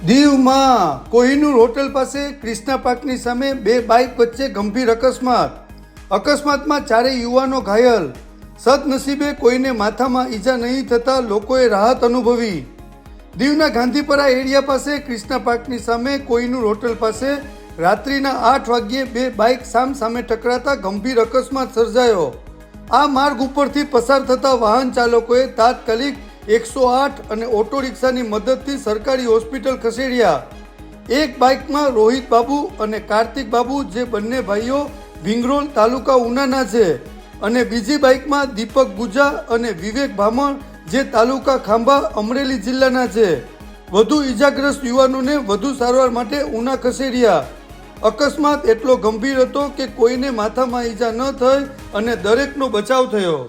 દીવમાં કોહિનૂર હોટલ પાસે ક્રિષ્ના પાર્કની સામે બે બાઇક વચ્ચે ગંભીર અકસ્માતમાં ચારેય યુવાનો ઘાયલ. સદનસીબે કોઈને માથામાં ઈજા નહીં થતા લોકોએ રાહત અનુભવી. દીવના ગાંધીપરા એરિયા પાસે ક્રિષ્ના પાર્કની સામે કોહિનૂર હોટલ પાસે રાત્રિના 8 વાગ્યે બે બાઇક સામે ટકરાતા ગંભીર અકસ્માત સર્જાયો. આ માર્ગ ઉપરથી પસાર થતા વાહન ચાલકોએ તાત્કાલિક 108 અને ઓટો રિક્ષાની મદદથી સરકારી હોસ્પિટલ ખસેડ્યા. એક બાઇકમાં રોહિત બાબુ અને કાર્તિક બાબુ જે બંને ભાઈઓ વિંગરોલ તાલુકા ઉનાના છે અને બીજી બાઇકમાં દીપક ગુજા અને વિવેક ભામણ જે તાલુકા ખાંભા અમરેલી જિલ્લાના છે. વધુ ઈજાગ્રસ્ત યુવાનોને વધુ સારવાર માટે ઉના ખસેડ્યા. અકસ્માત એટલો ગંભીર હતો કે કોઈને માથામાં ઈજા ન થઈ અને દરેકનો બચાવ થયો.